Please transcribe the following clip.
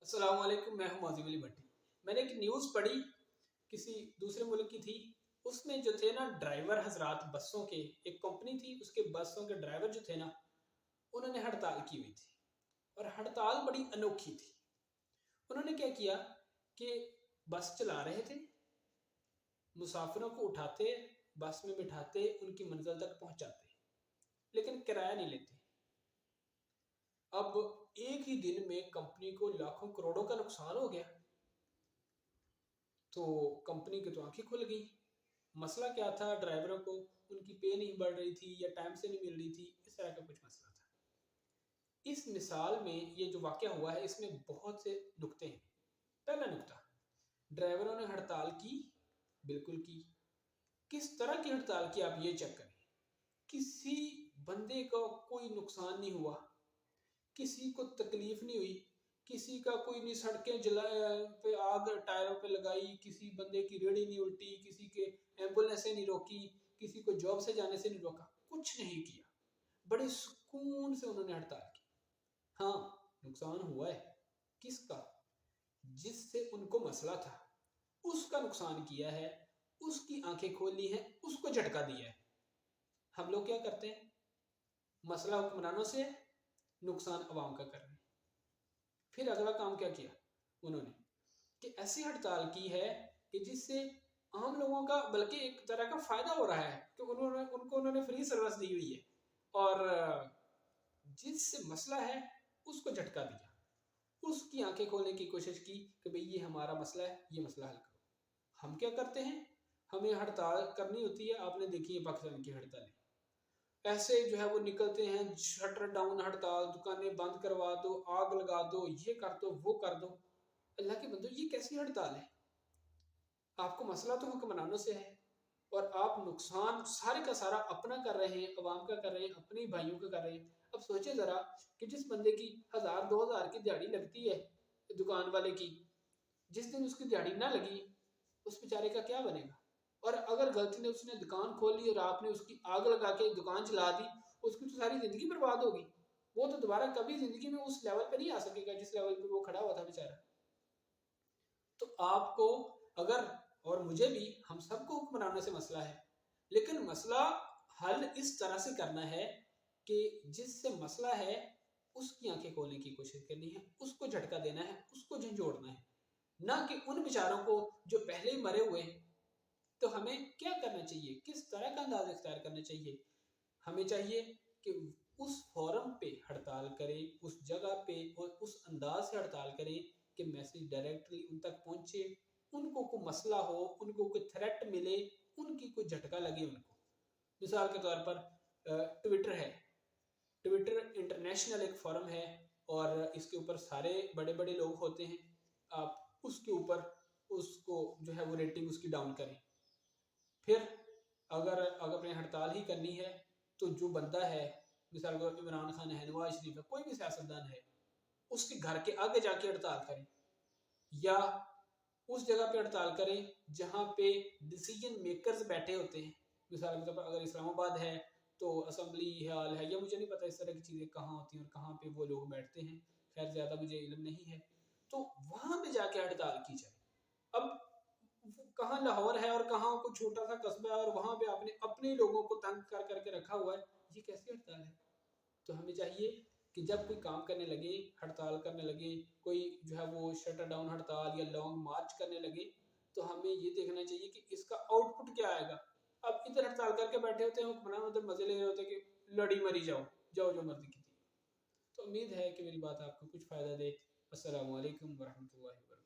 السلام علیکم، میں ہوں معظم علی بھٹی۔ میں نے ایک نیوز پڑھی، کسی دوسرے ملک کی تھی۔ اس میں جو تھے نا ڈرائیور حضرات بسوں کے، ایک کمپنی تھی، اس کے بسوں کے ڈرائیور جو تھے نا، انہوں نے ہڑتال کی ہوئی تھی، اور ہڑتال بڑی انوکھی تھی۔ انہوں نے کیا کیا کہ بس چلا رہے تھے، مسافروں کو اٹھاتے، بس میں بٹھاتے، ان کی منزل تک پہنچاتے، لیکن کرایہ نہیں لیتے۔ اب ایک ہی دن میں کمپنی کو لاکھوں کروڑوں کا نقصان ہو گیا، تو کمپنی کی تو آنکھیں کھل گئی۔ مسئلہ کیا تھا؟ ڈرائیوروں کو ان کی پے نہیں بڑھ رہی تھی یا ٹائم سے نہیں مل رہی تھی، اس طرح کا کچھ مسئلہ تھا۔ اس مثال میں یہ جو واقعہ ہوا ہے، اس میں بہت سے نقطے ہیں۔ پہلا نقطہ، ڈرائیوروں نے ہڑتال کی، بالکل کی۔ کس طرح کی ہڑتال کی آپ یہ چیک کریں۔ کسی بندے کا کوئی نقصان نہیں ہوا، کسی کو تکلیف نہیں ہوئی، کسی کا کوئی نہیں سڑکیں پہ آگ ٹائروں پہ لگائی، کسی بندے کی ریڑھی نہیں الٹی، کسی کے ایمبولینسیں نہیں روکی، کسی کو جاب سے جانے سے نہیں روکا، کچھ نہیں کیا۔ بڑے سکون سے انہوں نے ہڑتال کی۔ ہاں، نقصان ہوا ہے، کس کا؟ جس سے ان کو مسئلہ تھا، اس کا نقصان کیا ہے، اس کی آنکھیں کھولی ہیں، اس کو جھٹکا دیا ہے۔ ہم لوگ کیا کرتے ہیں؟ مسئلہ حکمرانوں سے، نقصان عوام کا کر رہے ہیں۔ پھر اگلا کام کیا کیا انہوں نے کہ ایسی ہڑتال کی ہے کہ جس سے عام لوگوں کا بلکہ ایک طرح کا فائدہ ہو رہا ہے کہ انہوں نے فری سروس دی ہوئی ہے، اور جس سے مسئلہ ہے اس کو جھٹکا دیا، اس کی آنکھیں کھولنے کی کوشش کی کہ بھئی یہ ہمارا مسئلہ ہے، یہ مسئلہ حل کرو۔ ہم کیا کرتے ہیں؟ ہمیں ہڑتال کرنی ہوتی ہے، آپ نے دیکھی ہے پاکستان کی ہڑتالیں، ایسے جو ہے وہ نکلتے ہیں، شٹر ڈاؤن ہڑتال، دکانیں بند کروا دو، آگ لگا دو، یہ کر دو، وہ کر دو۔ اللہ کے بندو، یہ کیسی ہڑتال ہے؟ آپ کو مسئلہ تو حکمرانوں سے ہے، اور آپ نقصان سارے کا سارا اپنا کر رہے ہیں، عوام کا کر رہے ہیں، اپنے بھائیوں کا کر رہے ہیں۔ اب سوچیں ذرا کہ جس بندے کی 1000-2000 کی دیہڑی لگتی ہے، دکان والے کی، جس دن اس کی دیہڑی نہ لگی، اس بیچارے کا کیا بنے گا؟ اور اگر غلطی نے اس نے دکان کھول لی اور آپ نے اس کی آگ لگا کے دکان چلا دی، اس کی تو ساری زندگی برباد ہوگی۔ وہ تو دوبارہ کبھی زندگی میں اس لیول پہ نہیں آ سکے گا جس لیول پہ وہ کھڑا ہوا تھا بیچارہ۔ تو آپ کو، اگر، اور مجھے بھی، ہم سب کو حکمرانوں سے مسئلہ ہے، لیکن مسئلہ حل اس طرح سے کرنا ہے کہ جس سے مسئلہ ہے اس کی آنکھیں کھولنے کی کوشش کرنی ہے، اس کو جھٹکا دینا ہے، اس کو جھنجھوڑنا ہے، نہ کہ ان بیچاروں کو جو پہلے ہی مرے ہوئے ہیں۔ تو ہمیں کیا کرنا چاہیے؟ کس طرح کا انداز اختیار کرنا چاہیے؟ ہمیں چاہیے کہ اس فورم پہ ہڑتال کریں، اس جگہ پہ اور اس انداز سے ہڑتال کریں کہ میسیج ڈائریکٹلی ان تک پہنچے، ان کو کوئی مسئلہ ہو، ان کو کوئی تھریٹ ملے، ان کی کوئی جھٹکا لگے ان کو۔ مثال کے طور پر ٹویٹر ہے، ٹویٹر انٹرنیشنل ایک فورم ہے، اور اس کے اوپر سارے بڑے بڑے لوگ ہوتے ہیں۔ آپ اس کے اوپر اس کو جو ہے وہ ریٹنگ اس کی ڈاؤن کریں۔ پھر اگر اپنے ہڑتال ہی کرنی ہے تو جو بندہ ہے، مثال کو عمران خان ہے، نواز شریف ہے، کوئی بھی سیاستدان ہے، اس کے گھر کے آگے جا کے ہڑتال کریں، یا اس جگہ پہ ہڑتال کریں جہاں پہ ڈیسیجن میکرز بیٹھے ہوتے ہیں۔ مثال کے طور پر اگر اسلام آباد ہے تو اسمبلی ہال ہے، یا مجھے نہیں پتا اس طرح کی چیزیں کہاں ہوتی ہیں اور کہاں پہ وہ لوگ بیٹھتے ہیں، خیر زیادہ مجھے علم نہیں ہے، تو وہاں پہ جا کے ہڑتال کی جائے۔ اب کہاں لاہور ہے اور کہاں کوئی چھوٹا سا قصبہ ہے، اور وہاں پہ آپ نے اپنے لوگوں کو تنگ کر کر کے رکھا ہوا ہے، یہ کیسی ہڑتال ہے؟ تو ہمیں چاہیے کہ جب کوئی کام کرنے لگے، ہڑتال کرنے لگے، کوئی جو ہے وہ شٹر ڈاؤن ہڑتال یا لانگ مارچ کرنے لگے، تو ہمیں یہ دیکھنا چاہیے کہ اس کا آؤٹ پٹ کیا آئے گا۔ اب ادھر ہڑتال کر کے بیٹھے ہوتے ہیں حکمران، ادھر مزے لے رہے ہوتے ہیں کہ لڑی مری جاؤ، جاؤ جو مرضی کیجیے۔ تو امید ہے کہ میری بات آپ کو کچھ فائدہ دے۔ السلام علیکم ورحمۃ اللہ وبرکاتہ۔